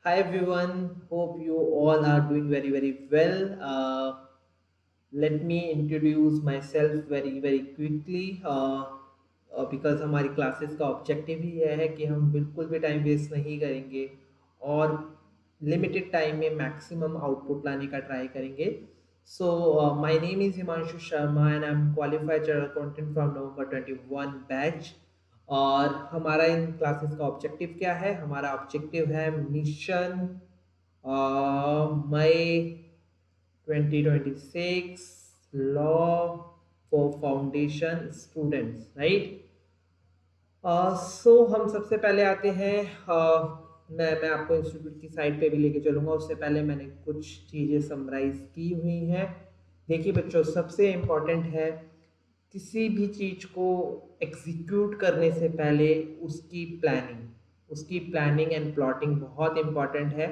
Hi everyone, hope you all are doing very well. Let me introduce myself very quickly because हमारी classes का objective ही यह है कि हम बिल्कुल भी टाइम वेस्ट नहीं करेंगे और लिमिटेड टाइम में मैक्सिमम आउटपुट लाने का ट्राई करेंगे. So my name is Himanshu Sharma and I'm qualified chartered accountant from November 21 batch. और हमारा इन क्लासेस का ऑब्जेक्टिव क्या है? हमारा ऑब्जेक्टिव है मिशन मई 2026 law for foundation students, right. हम सबसे पहले आते हैं. मैं आपको इंस्टीट्यूट की साइट पे भी लेके चलूँगा. उससे पहले मैंने कुछ चीज़ें समराइज़ की हुई हैं. देखिए बच्चों, सबसे इम्पोर्टेंट है किसी भी चीज़ को एग्जीक्यूट करने से पहले उसकी प्लानिंग एंड प्लॉटिंग बहुत इम्पॉर्टेंट है.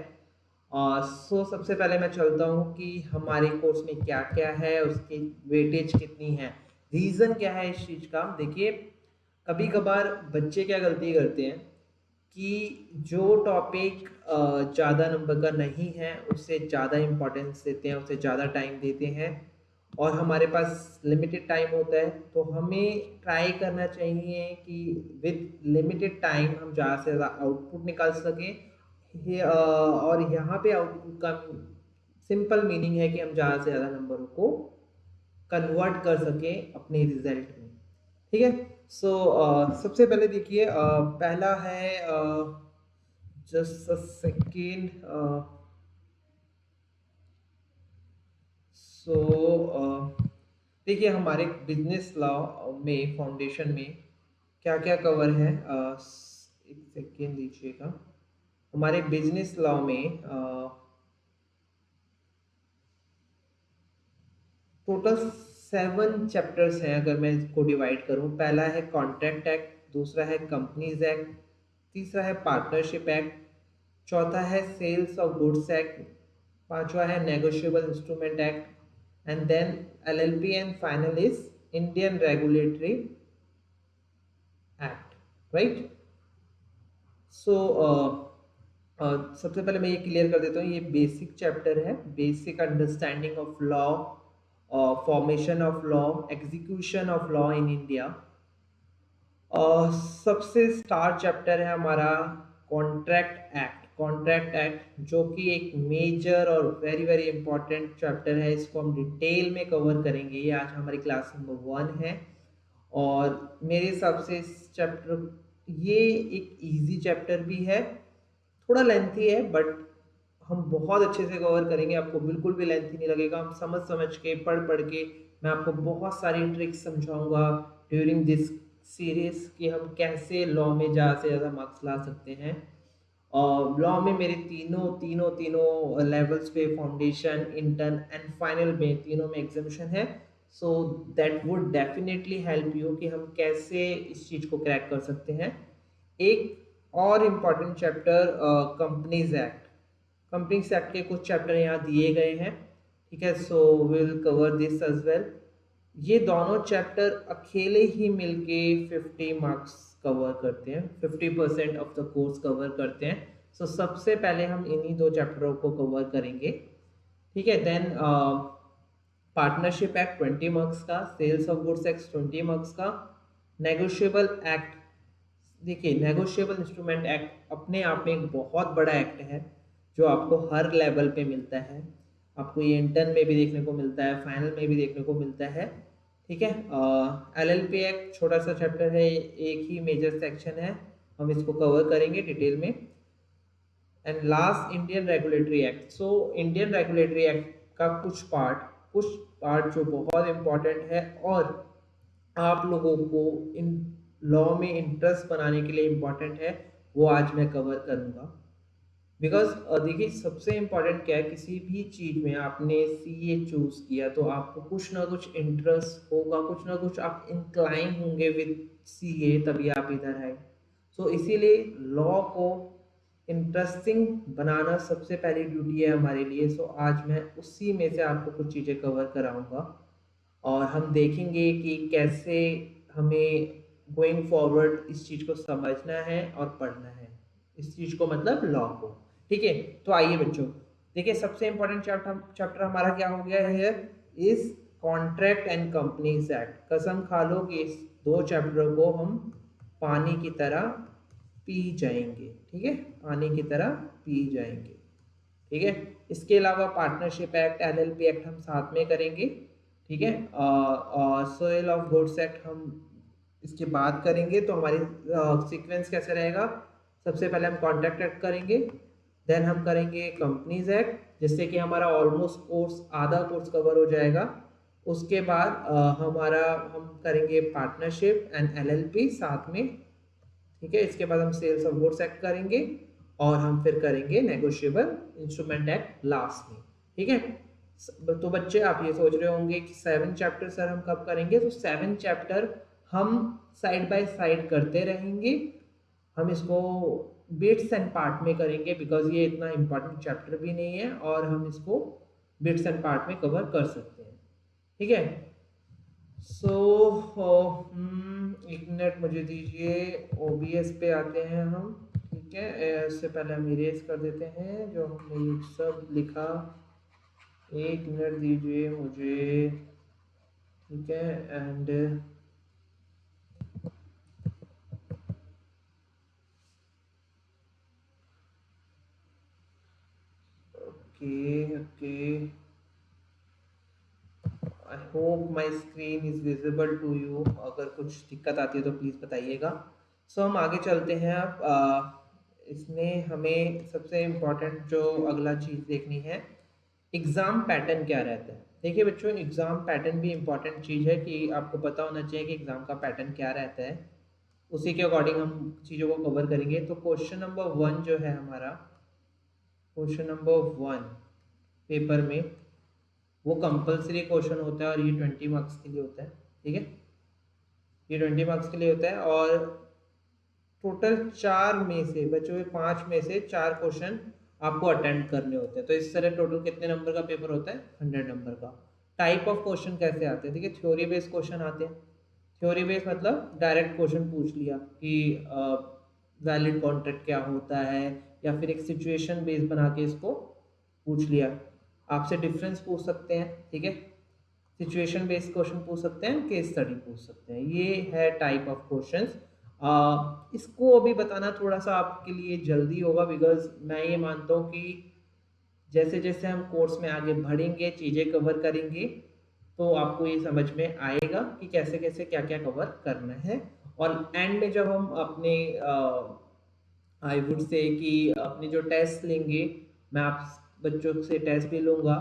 सबसे पहले मैं चलता हूँ कि हमारे कोर्स में क्या क्या है, उसकी वेटेज कितनी है, रीज़न क्या है इस चीज़ का. देखिए, कभी कभार बच्चे क्या गलती करते हैं कि जो टॉपिक ज़्यादा नंबर का नहीं है उससे ज़्यादा इम्पोर्टेंस देते हैं, उससे ज़्यादा टाइम देते हैं. और हमारे पास लिमिटेड टाइम होता है तो हमें ट्राई करना चाहिए कि विद लिमिटेड टाइम हम ज़्यादा से ज़्यादा आउटपुट निकाल सकें. और यहाँ पे आउटपुट का सिंपल मीनिंग है कि हम ज़्यादा से ज़्यादा नंबरों को कन्वर्ट कर सकें अपने रिजल्ट में. ठीक है. सबसे पहले देखिए, पहला है, जस्ट अ सेकेंड. सो देखिए, हमारे बिजनेस लॉ में फाउंडेशन में क्या क्या कवर है. एक सेकेंड दीजिएगा. हमारे बिजनेस लॉ में टोटल 7 चैप्टर्स हैं. अगर मैं इसको डिवाइड करूं, पहला है कॉन्ट्रैक्ट एक्ट, दूसरा है कंपनीज एक्ट, तीसरा है पार्टनरशिप एक्ट, चौथा है सेल्स ऑफ गुड्स एक्ट, पांचवा है negotiable instrument act, and then LLP, and final is Indian regulatory act, right. So सबसे पहले मैं ये क्लियर कर देता हूँ, ये बेसिक चैप्टर है, basic understanding of law, formation of law, execution of law in India. सबसे स्टार चैप्टर है हमारा कॉन्ट्रैक्ट एक्ट. कॉन्ट्रैक्ट एक्ट जो कि एक मेजर और वेरी इंपॉर्टेंट चैप्टर है. इसको हम डिटेल में कवर करेंगे. ये आज हमारी क्लास नंबर 1 है और मेरे हिसाब से इस चैप्टर, ये एक इजी चैप्टर भी है, थोड़ा लेंथी है बट हम बहुत अच्छे से कवर करेंगे. आपको बिल्कुल भी लेंथी नहीं लगेगा. हम समझ समझ के, पढ़ पढ़ के, मैं आपको बहुत सारी ट्रिक्स समझाऊंगा ड्यूरिंग दिस सीरीज कि हम कैसे लॉ में ज़्यादा से ज़्यादा मार्क्स ला सकते हैं. और लॉ में मेरे तीनों तीनों तीनों लेवल्स पे, फाउंडेशन, इंटर्न एंड फाइनल में, तीनों में एग्जामिशन है. So that would definitely help you कि हम कैसे इस चीज़ को क्रैक कर सकते हैं. एक और important chapter, companies act. Companies act के कुछ चैप्टर यहाँ दिए गए हैं. ठीक है. Will cover this as well. ये दोनों चैप्टर अकेले ही मिलके 50 मार्क्स कवर करते हैं, 50% ऑफ द कोर्स कवर करते हैं. सबसे पहले हम इन्हीं दो चैप्टरों को कवर करेंगे. ठीक है. देन पार्टनरशिप एक्ट 20 मार्क्स का, sales of goods act 20 marks का, नेगोशिएबल एक्ट. देखिए, नेगोशिएबल इंस्ट्रूमेंट एक्ट अपने आप में एक बहुत बड़ा एक्ट है जो आपको हर लेवल पे मिलता है. आपको ये इंटर्न में भी देखने को मिलता है, फाइनल में भी देखने को मिलता है. ठीक है. एलएलपी एक्ट छोटा सा चैप्टर है, एक ही मेजर सेक्शन है, हम इसको कवर करेंगे डिटेल में. And last Indian regulatory act. Indian regulatory act का कुछ पार्ट जो बहुत इंपॉर्टेंट है और आप लोगों को इन लॉ में इंटरेस्ट बनाने के लिए इम्पॉर्टेंट है, वो आज मैं कवर करूँगा. बिकॉज देखिए, सबसे इम्पॉर्टेंट क्या है, किसी भी चीज़ में आपने सीए चूज़ किया तो आपको कुछ ना कुछ इंटरेस्ट होगा, कुछ ना कुछ आप इंक्लाइन होंगे विद सीए, तभी आप इधर आए. इसीलिए लॉ को इंटरेस्टिंग बनाना सबसे पहली ड्यूटी है हमारे लिए. आज मैं उसी में से आपको कुछ चीज़ें कवर कराऊंगा और हम देखेंगे कि कैसे हमें गोइंग फॉरवर्ड इस चीज़ को समझना है और पढ़ना है, इस चीज़ को मतलब लॉ को. ठीक है। तो आइए बच्चों, देखिए सबसे इंपॉर्टेंट चैप्टर हमारा क्या हो गया है, इस कॉन्ट्रैक्ट एंड कंपनीज एक्ट। कसम खा लो कि इस 2 चैप्टरों को हम पानी की तरह पी जाएंगे, ठीक है, पानी की तरह पी जाएंगे, ठीक है। इसके अलावा पार्टनरशिप एक्ट, एलएलपी एक्ट हम साथ में करेंगे, ठीक है। और सेल ऑफ गुड्स एक्ट हम इसके बाद करेंगे। तो हमारी सीक्वेंस कैसे रहेगा, सबसे पहले हम कॉन्ट्रैक्ट एक्ट करेंगे, देन हम करेंगे कंपनीज एक्ट, जिससे कि हमारा ऑलमोस्ट कोर्स, आधा कोर्स कवर हो जाएगा। उसके बाद हम करेंगे पार्टनरशिप एंड एलएलपी साथ में, ठीक है। इसके बाद हम सेल्स ऑफ गुड्स एक्ट करेंगे और हम फिर करेंगे नेगोशिएबल इंस्ट्रूमेंट एक्ट लास्ट में, ठीक है। तो बच्चे आप ये सोच रहे होंगे कि 7 चैप्टर सर हम कब करेंगे, तो 7 चैप्टर हम साइड बाय साइड करते रहेंगे। हम इसको बिट्स एंड पार्ट में करेंगे, बिकॉज ये इतना इम्पोर्टेंट चैप्टर भी नहीं है और हम इसको बिट्स एंड पार्ट में कवर कर सकते हैं, ठीक है। सो एक मिनट मुझे दीजिए, ओबीएस पे आते हैं हम, ठीक है। इससे पहले हम इरेज कर देते हैं जो हमने सब लिखा, एक मिनट दीजिए मुझे, ठीक है। And okay okay, I hope my screen is visible to you. अगर कुछ दिक्कत आती है तो प्लीज़ बताइएगा। सो हम आगे चलते हैं अब। इसमें हमें सबसे इम्पोर्टेंट जो अगला चीज़ देखनी है, एग्ज़ाम पैटर्न क्या रहता है। देखिए बच्चों, एग्ज़ाम पैटर्न भी इम्पॉर्टेंट चीज़ है कि आपको पता होना चाहिए कि एग्ज़ाम का पैटर्न क्या रहता है, उसी के अकॉर्डिंग हम चीज़ों को कवर करेंगे। तो क्वेश्चन नंबर 1 जो है हमारा, क्वेश्चन नंबर 1 पेपर में वो कंपलसरी क्वेश्चन होता है और ये 20 मार्क्स के लिए होता है, ठीक है। ये 20 मार्क्स के लिए होता है और टोटल 4 में से बच्चों के 5 में से 4 क्वेश्चन आपको अटेम्प्ट करने होते हैं। तो इस तरह टोटल कितने नंबर का पेपर होता है, 100 नंबर का। टाइप ऑफ क्वेश्चन कैसे आते हैं, ठीक है, थ्योरी बेस्ड क्वेश्चन आते हैं। थ्योरी बेस्ड मतलब डायरेक्ट क्वेश्चन पूछ लिया कि वैलिड कॉन्ट्रैक्ट क्या होता है, या फिर एक सिचुएशन बेस्ड बना के इसको पूछ लिया। आपसे डिफरेंस पूछ सकते हैं, ठीक है, सिचुएशन बेस्ड क्वेश्चन पूछ सकते हैं, केस स्टडी पूछ सकते हैं। ये है टाइप ऑफ क्वेश्चंस। इसको अभी बताना थोड़ा सा आपके लिए जल्दी होगा, बिकॉज मैं ये मानता हूँ कि जैसे जैसे हम कोर्स में आगे बढ़ेंगे, चीज़ें कवर करेंगे, तो आपको ये समझ में आएगा कि कैसे कैसे क्या क्या कवर करना है। और एंड में जब हम अपने आई वुड से कि अपने जो टेस्ट लेंगे, मैं आप बच्चों से टेस्ट भी लूँगा,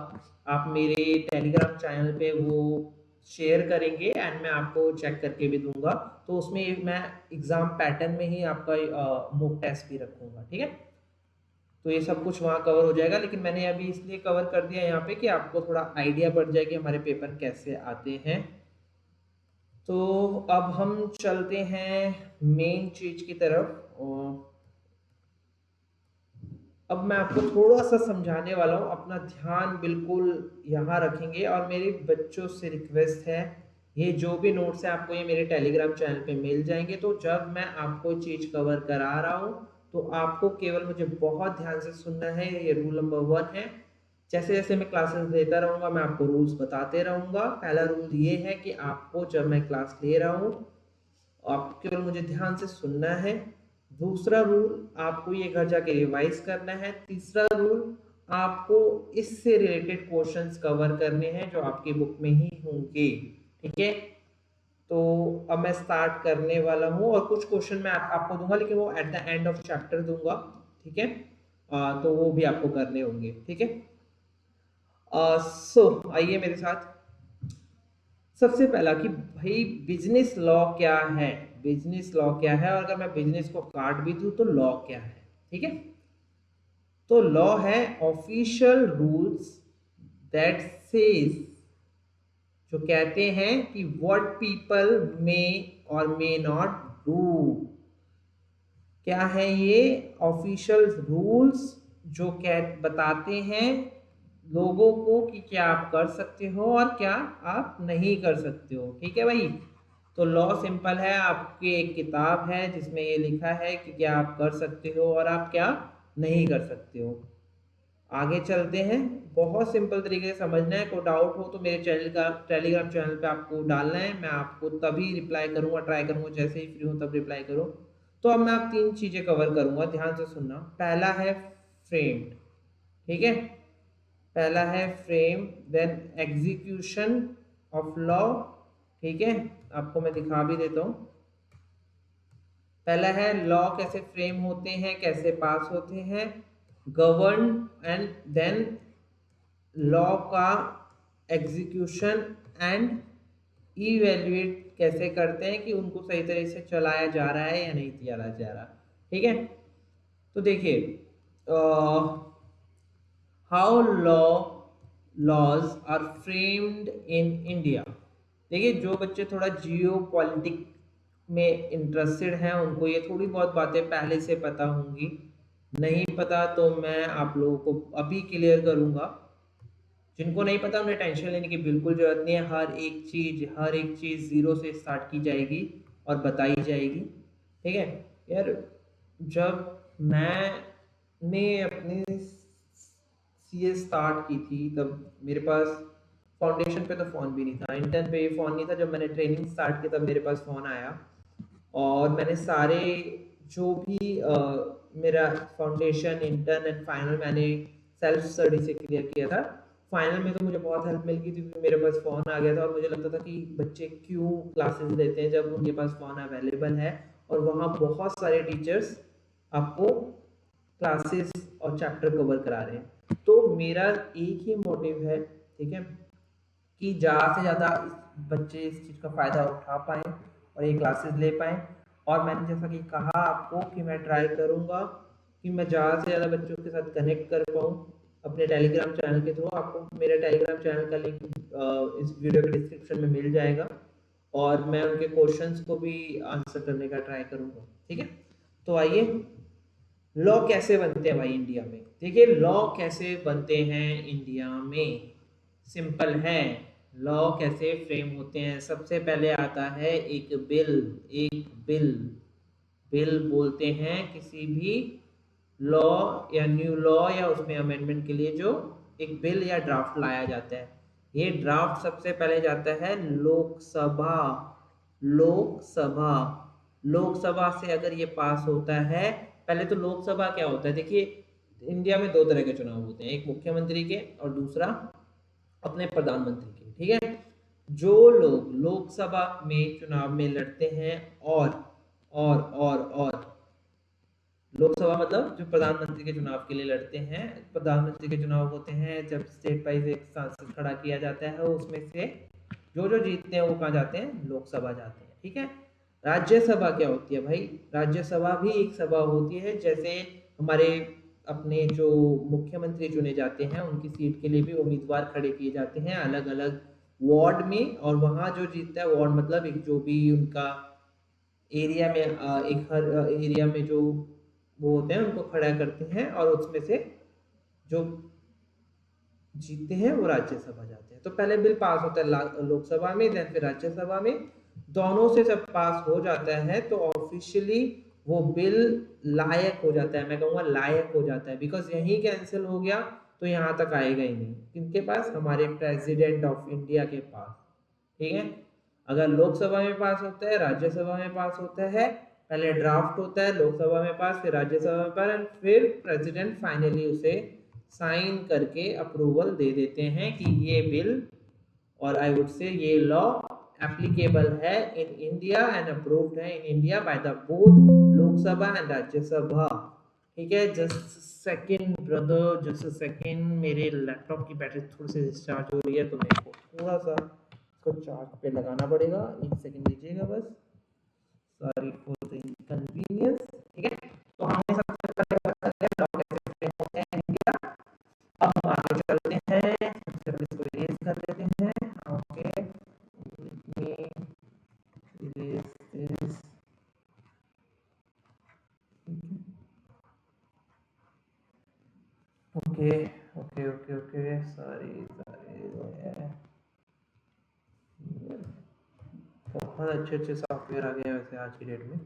आप मेरे टेलीग्राम चैनल पे वो शेयर करेंगे एंड मैं आपको चेक करके भी दूंगा। तो उसमें मैं एग्ज़ाम पैटर्न में ही आपका मॉक टेस्ट भी रखूँगा, ठीक है। तो ये सब कुछ वहाँ कवर हो जाएगा, लेकिन मैंने अभी इसलिए कवर कर दिया यहाँ पे कि आपको थोड़ा आइडिया बढ़ जाए कि हमारे पेपर कैसे आते हैं। तो अब हम चलते हैं मेन चीज़ की तरफ। और अब मैं आपको थोड़ा सा समझाने वाला हूँ, अपना ध्यान बिल्कुल यहाँ रखेंगे। और मेरे बच्चों से रिक्वेस्ट है, ये जो भी नोट्स है आपको ये मेरे टेलीग्राम चैनल पे मिल जाएंगे। तो जब मैं आपको चीज़ कवर करा रहा हूँ तो आपको केवल मुझे बहुत ध्यान से सुनना है। ये रूल नंबर 1 है। जैसे जैसे मैं क्लासेस देता रहूँगा मैं आपको रूल्स बताते रहूँगा। पहला रूल ये है कि आपको जब मैं क्लास ले रहा हूँ आपको केवल मुझे ध्यान से सुनना है। दूसरा रूल, आपको ये घर जाके रिवाइज करना है। तीसरा रूल, आपको इससे रिलेटेड क्वेश्चंस कवर करने हैं जो आपकी बुक में ही होंगे, ठीक है। तो अब मैं स्टार्ट करने वाला हूँ और कुछ क्वेश्चन मैं आपको दूंगा, लेकिन वो at the end of chapter दूंगा, ठीक है। तो वो भी आपको करने होंगे, ठीक है। सो आइए मेरे साथ। सबसे पहला कि भाई बिजनेस लॉ क्या है, बिजनेस लॉ क्या है, और अगर मैं बिजनेस को काट भी दूं तो लॉ क्या है, ठीक है। तो लॉ है ऑफिशियल रूल्स दैट सेज, जो कहते हैं कि व्हाट पीपल मे और मे नॉट डू। क्या है ये ऑफिशियल रूल्स जो कह बताते हैं लोगों को कि क्या आप कर सकते हो और क्या आप नहीं कर सकते हो, ठीक है भाई। तो लॉ सिंपल है, आपकी एक किताब है जिसमें ये लिखा है कि क्या आप कर सकते हो और आप क्या नहीं कर सकते हो। आगे चलते हैं, बहुत सिंपल तरीके से समझना है। कोई डाउट हो तो मेरे टेलीग्राम चैनल पे आपको डालना है, मैं आपको तभी रिप्लाई करूंगा, ट्राई करूंगा, जैसे ही फ्री हूँ तब रिप्लाई करूँ। तो अब मैं आप तीन चीजें कवर करूंगा, ध्यान से सुनना। पहला है फ्रेम्ड, ठीक है, पहला है frame, then execution of law, ठीक है, आपको मैं दिखा भी देता हूँ। पहला है लॉ कैसे फ्रेम होते हैं, कैसे पास होते हैं, गवर्न, एंड देन लॉ का एग्जीक्यूशन एंड इवेल्युएट कैसे करते हैं कि उनको सही तरीके से चलाया जा रहा है या नहीं चलाया जा रहा, ठीक है। तो देखिए, how laws are framed in India. देखिए, जो बच्चे थोड़ा जियो पॉलिटिक में इंटरेस्टेड हैं उनको ये थोड़ी बहुत बातें पहले से पता होंगी, नहीं पता तो मैं आप लोगों को अभी क्लियर करूंगा। जिनको नहीं पता उन्हें टेंशन लेने की बिल्कुल जरूरत नहीं है, हर एक चीज जीरो से स्टार्ट की जाएगी और बताई जाएगी, ठीक है। यार, जब मैंने अपनी सीए स्टार्ट की थी तब मेरे पास फाउंडेशन पे तो फ़ोन भी नहीं था, इंटर्न पे फ़ोन नहीं था। जब मैंने ट्रेनिंग स्टार्ट की तब मेरे पास फ़ोन आया और मैंने सारे जो भी मेरा फाउंडेशन, इंटर्न एंड फाइनल मैंने सेल्फ स्टडी से क्लियर किया था। फाइनल में तो मुझे बहुत हेल्प मिल गई थी क्योंकि मेरे पास फ़ोन आ गया था और मुझे लगता था कि बच्चे क्यों क्लासेस लेते हैं जब उनके पास फ़ोन अवेलेबल है और वहाँ बहुत सारे टीचर्स आपको क्लासेस और चैप्टर कवर करा रहे हैं। तो मेरा एक ही मोटिव है, ठीक है, कि ज़्यादा से ज़्यादा बच्चे इस चीज़ का फ़ायदा उठा पाएँ और ये क्लासेस ले पाएँ। और मैंने जैसा कि कहा आपको कि मैं ट्राई करूँगा कि मैं ज़्यादा से ज़्यादा बच्चों के साथ कनेक्ट कर पाऊँ अपने टेलीग्राम चैनल के थ्रू। आपको मेरे टेलीग्राम चैनल का लिंक इस वीडियो के डिस्क्रिप्शन में मिल जाएगा और मैं उनके क्वेश्चंस को भी आंसर करने का ट्राई करूँगा, ठीक है। तो आइए, लॉ कैसे बनते हैं भाई इंडिया में। देखिए, लॉ कैसे बनते हैं इंडिया में, सिंपल है। लॉ कैसे फ्रेम होते हैं, सबसे पहले आता है एक बिल। एक बिल, बिल बोलते हैं किसी भी लॉ या न्यू लॉ या उसमें अमेंडमेंट के लिए जो एक बिल या ड्राफ्ट लाया जाता है। ये ड्राफ्ट सबसे पहले जाता है लोकसभा। लोकसभा, लोकसभा से अगर ये पास होता है, पहले तो लोकसभा क्या होता है, देखिए इंडिया में दो तरह के चुनाव होते हैं, एक मुख्यमंत्री के और दूसरा अपने प्रधानमंत्री के, ठीक है। जो लोग लोकसभा में चुनाव में लड़ते हैं और लोकसभा मतलब जो प्रधानमंत्री के चुनाव के लिए लड़ते हैं, प्रधानमंत्री के चुनाव होते हैं जब स्टेट वाइज एक सांसद खड़ा किया जाता है, उसमें से जो जो जीतते हैं वो कहाँ जाते हैं, लोकसभा जाते हैं, ठीक है। राज्यसभा क्या होती है भाई, राज्यसभा भी एक सभा होती है, जैसे हमारे अपने जो मुख्यमंत्री चुने जाते हैं उनकी सीट के लिए भी उम्मीदवार खड़े किए जाते हैं अलग अलग वार्ड में, और वहाँ जो जीतता है, वार्ड मतलब एक जो भी उनका एरिया में एक हर एरिया में जो वो होते हैं उनको खड़ा करते हैं और उसमें से जो जीतते हैं वो राज्यसभा जाते हैं। तो पहले बिल पास होता है लोकसभा में, देन फिर राज्यसभा में, दोनों से जब पास हो जाता है तो ऑफिशियली वो बिल लायक हो जाता है। मैं कहूँगा लायक हो जाता है, बिकॉज यहीं कैंसिल हो गया तो यहाँ तक आएगा ही नहीं। किनके पास, हमारे प्रेसिडेंट ऑफ इंडिया के पास, ठीक है। अगर लोकसभा में पास होता है, राज्यसभा में पास होता है, पहले ड्राफ्ट होता है लोकसभा में पास, फिर राज्यसभा में पास, फिर प्रेसिडेंट फाइनली उसे साइन करके अप्रूवल दे देते हैं कि ये बिल और आई वुड से ये लॉ एप्लीकेबल है इन इंडिया एंड अप्रूव्ड है in India by the both Lok Sabha and Rajya Sabha, ठीक है। Just second brother, just second, मेरे लैपटॉप की बैटरी थोड़ी सी डिस्चार्ज हो रही है तो मेरे को थोड़ा सा इसको चार्ज पे लगाना पड़ेगा, एक सेकंड दीजिएगा बस, सॉरी फॉर द इनकन्वीनियंस, ठीक है। तो हमने सबसे पहले बता दिया लॉ कैसे फ्रेम होते हैं इंडिया। अब हम आगे चलते हैं, सबसे पहले इसको इरेज कर लेते हैं, okay, erase this, okay okay okay okay, sorry sorry, बहुत अच्छे अच्छे सॉफ्टवेयर आ गए हैं वैसे आज की डेट में,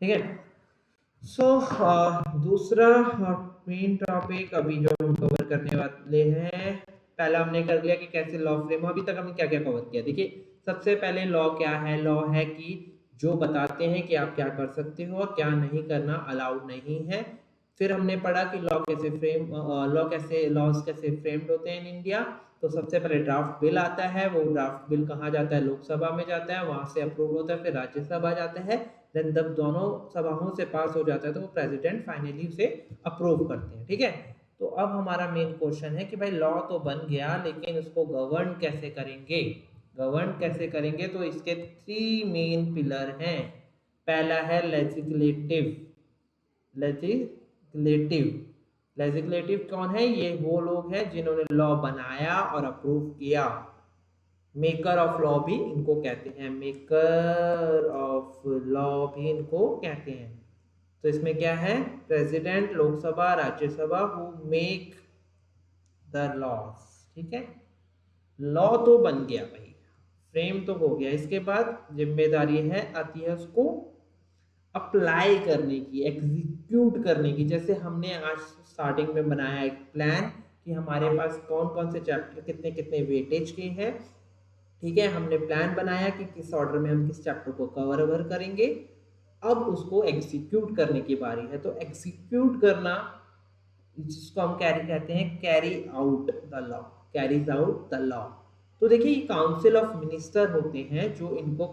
ठीक है। सो दूसरा मेन टॉपिक अभी जो हम कवर करने वाले हैं, पहला हमने कर लिया कि कैसे लॉ फ्रेम, अभी तक हमने क्या क्या कवर किया। देखिए सबसे पहले लॉ क्या है, लॉ है कि जो बताते हैं कि आप क्या कर सकते हो और क्या नहीं करना अलाउड नहीं है। फिर हमने पढ़ा कि लॉज कैसे फ्रेम्ड होते हैं इन इंडिया। तो सबसे पहले ड्राफ्ट बिल आता है, वो ड्राफ्ट बिल कहाँ जाता है, लोकसभा में जाता है, वहां से अप्रूव होता है, फिर राज्यसभा जाता है, देन जब दोनों सभाओं से पास हो जाता है तो वो प्रेसिडेंट फाइनली उसे अप्रूव करते हैं। ठीक है, तो अब हमारा मेन क्वेश्चन है कि भाई लॉ तो बन गया लेकिन उसको गवर्न कैसे करेंगे। गवर्न कैसे करेंगे, तो इसके 3 मेन पिलर हैं। पहला है लेजिस्लेटिव। लेजिस्लेटिव लेजिस्लेटिव कौन है, ये वो लोग हैं जिन्होंने लॉ बनाया और अप्रूव किया। मेकर ऑफ लॉ भी इनको कहते हैं, मेकर ऑफ लॉ भी इनको कहते हैं। तो इसमें क्या है, president, Lok Sabha, Rajya Sabha, who make the laws. ठीक है, लॉ तो बन गया भाई, फ्रेम तो हो गया, इसके बाद जिम्मेदारी है आती है उसको अप्लाई करने की, एग्जीक्यूट करने की। जैसे हमने आज स्टार्टिंग में बनाया एक प्लान कि हमारे पास कौन कौन से चैप्टर कितने कितने वेटेज के हैं। ठीक है, हमने प्लान बनाया कि किस ऑर्डर में हम किस चैप्टर को कवर करेंगे। अब उसको एग्जीक्यूट करने की बारी है। तो एग्जीक्यूट करना, जिसको हम कैरी कहते हैं, carry out the law, carries out the law. तो देखिए ये काउंसिल ऑफ मिनिस्टर होते हैं जो इनको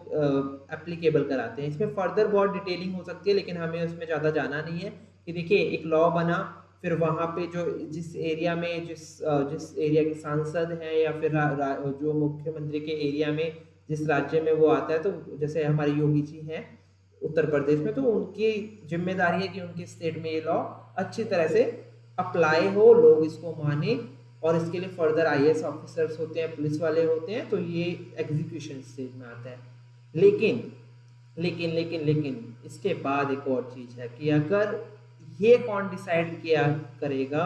एप्लीकेबल कराते हैं। इसमें फर्दर बहुत डिटेलिंग हो सकती है लेकिन हमें उसमें ज़्यादा जाना नहीं है। कि देखिए एक लॉ बना, फिर वहाँ पे जो जिस एरिया में जिस एरिया के सांसद हैं या फिर जो मुख्यमंत्री के एरिया में जिस राज्य में वो आता है, तो जैसे हमारे योगी जी हैं उत्तर प्रदेश में, तो उनकी जिम्मेदारी है कि उनके स्टेट में ये लॉ अच्छी तरह से अप्लाई हो, लोग इसको माने, और इसके लिए फर्दर आईएएस ऑफिसर्स होते हैं, पुलिस वाले होते हैं, तो ये एग्जीक्यूशन स्टेज में आता है। लेकिन लेकिन लेकिन लेकिन इसके बाद एक और चीज है कि अगर ये कौन डिसाइड किया करेगा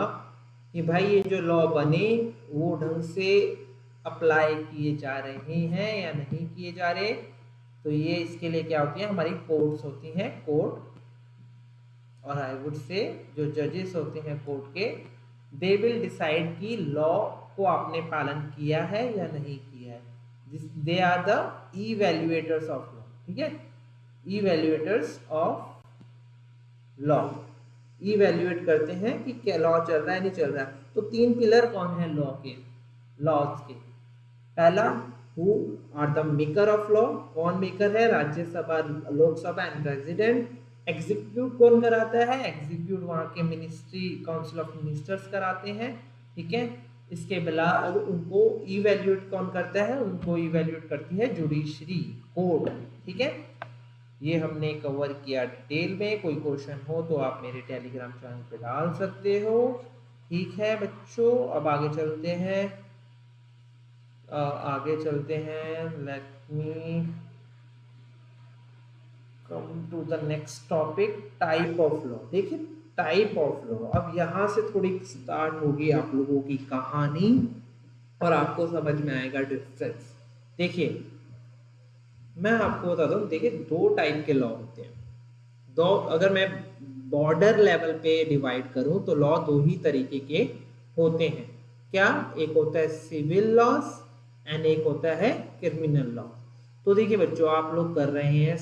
कि भाई ये जो लॉ बने वो ढंग से अप्लाई किए जा रहे हैं या नहीं किए जा रहे, तो ये इसके लिए क्या होती है, हमारी कोर्ट्स होती हैं, कोर्ट। और आई वुड से जो जजेस होते हैं कोर्ट के, दे विल डिसाइड कि लॉ को आपने पालन किया है या नहीं किया है। They are the evaluators of law. ठीक है, इवैल्यूएटर्स ऑफ लॉ, इवैल्यूएट करते हैं कि क्या लॉ चल रहा है नहीं चल रहा है। तो 3 पिलर कौन है लॉ के, लॉज के। पहला, who are the maker of law, कौन मेकर है, Rajya Sabha, Lok Sabha and president. Execute कौन कराता है, एग्जीक्यूट वहाँ के मिनिस्ट्री, काउंसिल ऑफ मिनिस्टर्स कराते हैं। ठीक है, इसके बाद उनको इवैल्यूएट कौन करता है, उनको इवैल्यूएट करती है जुडिशरी, कोर्ट। ठीक है, ये हमने कवर किया डिटेल में। कोई क्वेश्चन हो तो आप मेरे टेलीग्राम चैनल पे डाल सकते हो। ठीक है बच्चों, अब आगे चलते हैं, let me come to the next topic, type of law. देखिए टाइप ऑफ लॉ, अब यहाँ से थोड़ी स्टार्ट होगी आप लोगों की कहानी और आपको समझ में आएगा डिफरेंस। देखिए मैं आपको बता दूं, देखिए 2 टाइप के लॉ होते हैं। दो, अगर मैं बॉर्डर लेवल पे डिवाइड करूं तो लॉ 2 ही तरीके के होते हैं। क्या, एक होता है सिविल लॉस एंड एक होता है क्रिमिनल लॉ। तो देखिए बच्चों, आप लोग कर रहे हैं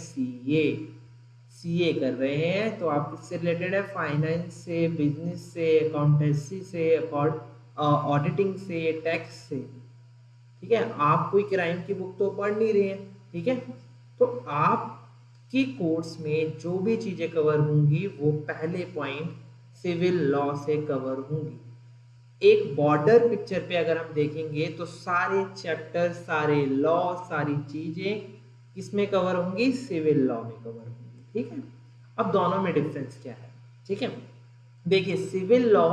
सीए कर रहे हैं, तो आप किससे रिलेटेड है, फाइनेंस से, बिजनेस से, अकाउंटेंसी से, ऑडिटिंग से, टैक्स से। ठीक है, आप कोई क्राइम की बुक तो पढ़ नहीं रहे हैं। ठीक है, तो आपकी कोर्स में जो भी चीजें कवर होंगी वो पहले पॉइंट सिविल लॉ से कवर होंगी। एक बॉर्डर पिक्चर पे अगर हम देखेंगे तो सारे चैप्टर, सारे लॉ, सारी चीजें किसमें कवर होंगी, सिविल लॉ में कवर होंगी। ठीक है, अब दोनों में डिफरेंस क्या है। ठीक है, देखिए सिविल लॉ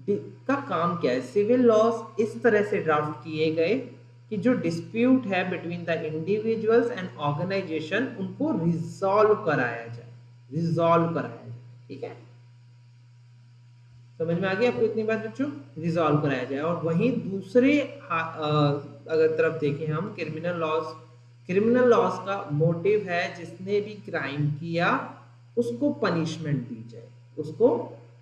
का काम क्या है, सिविल लॉज इस तरह से ड्राफ्ट किए गए कि जो डिस्प्यूट है between the individuals and organisation, उनको रिजॉल्व कराया जाए। ठीक है, समझ में आ गया आपको इतनी बात बच्चों, रिजॉल्व कराया जाए। और वहीं दूसरे अगर तरफ देखें हम, क्रिमिनल लॉज का मोटिव है जिसने भी क्राइम किया उसको पनिशमेंट दी जाए। उसको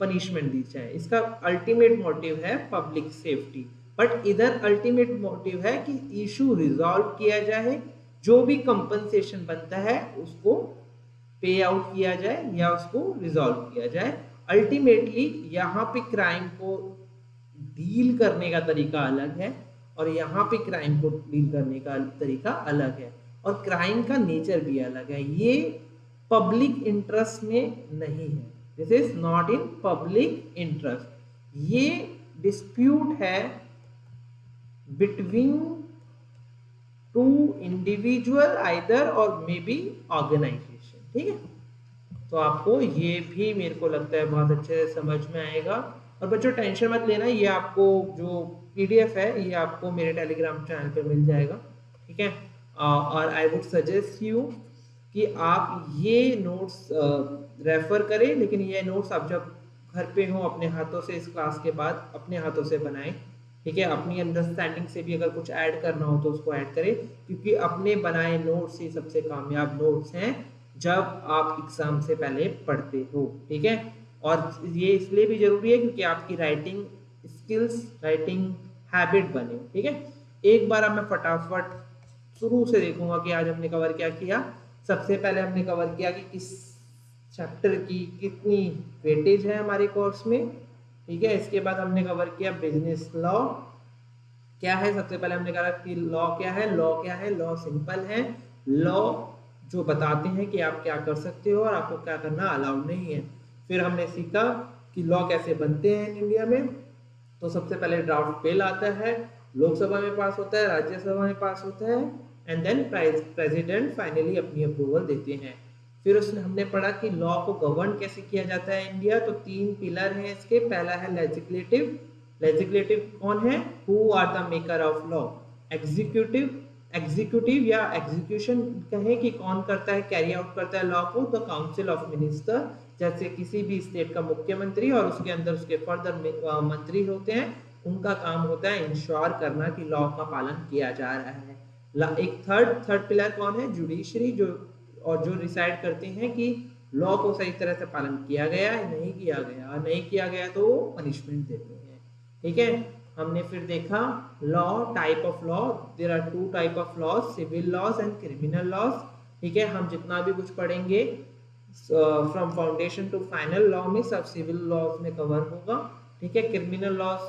पनिशमेंट दी जाए। इसका अल्टीमेट मोटिव है पब्लिक सेफ्टी, बट इधर अल्टीमेट मोटिव है कि इशू रिजॉल्व किया जाए, जो भी कंपनसेशन बनता है उसको पे आउट किया जाए या उसको रिजॉल्व किया जाए। अल्टीमेटली यहाँ पे क्राइम को डील करने का तरीका अलग है और यहाँ पे क्राइम को डील करने का तरीका अलग है, और क्राइम का नेचर भी अलग है। ये पब्लिक इंटरेस्ट में नहीं है, this is not in public interest. ये डिस्प्यूट है बिटवीन टू इंडिविजुअल आइदर और मे बी ऑर्गेनाइजेशन, ठीक है। तो आपको ये भी मेरे को लगता है बहुत अच्छे से समझ में आएगा। और बच्चों टेंशन मत लेना, ये आपको जो पीडीएफ है ये आपको मेरे टेलीग्राम चैनल पे मिल जाएगा, ठीक है। और आई वुड सजेस्ट यू कि आप ये नोट्स रेफर करें, लेकिन ये नोट्स आप जब घर पे हो अपने हाथों से इस क्लास के बाद अपने हाथों से बनाएं, ठीक है। अपनी अंडरस्टैंडिंग से भी अगर कुछ ऐड करना हो तो उसको ऐड करें, क्योंकि अपने बनाए नोट्स ही सबसे कामयाब नोट्स हैं जब आप एग्जाम से पहले पढ़ते हो, ठीक है। और ये इसलिए भी जरूरी है क्योंकि आपकी राइटिंग स्किल्स, राइटिंग हैबिट बने, ठीक है। एक बार अब मैं फटाफट शुरू से देखूंगा कि आज हमने कवर क्या किया। सबसे पहले हमने कवर किया कि किस चैप्टर की कितनी वेटेज है हमारे कोर्स में, ठीक है। इसके बाद हमने कवर किया बिजनेस लॉ क्या है। सबसे पहले हमने कहा कि लॉ क्या है, लॉ क्या है, लॉ सिंपल है, लॉ जो बताते हैं कि आप क्या कर सकते हो और आपको क्या करना अलाउड नहीं है। फिर हमने सीखा कि लॉ कैसे बनते हैं इंडिया में। तो सबसे पहले ड्राफ्ट बिल आता है, लोकसभा में पास होता है, राज्यसभा में पास होता है, एंड देन प्रेसिडेंट फाइनली अपनी अप्रूवल देते हैं। फिर उसने हमने पढ़ा कि लॉ को गवर्न कैसे किया जाता है इंडिया। तो 3 पिलर हैं इसके। पहला है लेजिस्लेटिव। लेजिस्लेटिव कौन है, who are the maker of law. Executive, executive या एग्जीक्यूशन कहें कि कौन करता है, कैरी आउट करता है लॉ को, द काउंसिल ऑफ मिनिस्टर, जैसे किसी भी स्टेट का मुख्यमंत्री और उसके अंदर उसके फर्दर मंत्री होते हैं, उनका काम होता है इंश्योर करना कि लॉ का पालन किया जा रहा है। एक थर्ड पिलर कौन है, जुडिशरी, जो और जो डिसाइड करते हैं कि लॉ को सही तरह से पालन किया गया है नहीं किया गया, नहीं किया गया तो वो पनिशमेंट देते हैं, ठीक है। हमने फिर देखा law, type of law, there are 2 type of laws, civil laws and criminal laws, ठीक है। हम जितना भी कुछ पढ़ेंगे from foundation to final law में सब सिविल लॉज में कवर होगा, ठीक है। क्रिमिनल लॉज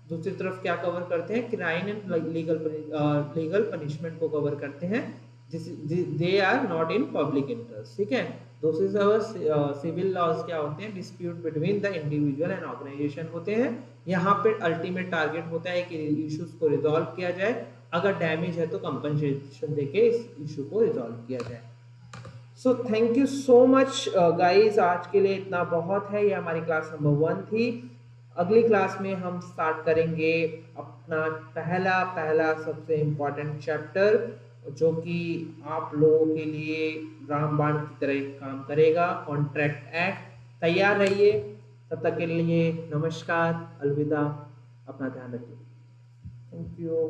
दूसरी तरफ क्या कवर करते हैं, क्राइम एंड लीगल पनिशमेंट को कवर करते हैं, they are not in public interest, ठीक है। दूसरी तरफ सिविल लॉज क्या होते हैं, dispute between the individual and organisation होते हैं। यहाँ पे अल्टीमेट टारगेट होता है कि इश्यूज को रिजॉल्व किया जाए, अगर डैमेज है तो कंपनसेशन देके इस इशू को रिजॉल्व किया जाए। So thank you so much guys, आज के लिए इतना बहुत है। ये हमारी क्लास नंबर 1 थी। अगली क्लास में हम स्टार्ट करेंगे अपना पहला सबसे इम्पोर्टेंट चैप्टर, जो कि आप लोगों के लिए रामबाण की तरह काम करेगा, कॉन्ट्रैक्ट एक्ट। तैयार रहिए, तब तक के लिए नमस्कार, अलविदा, अपना ध्यान रखिए, थैंक यू।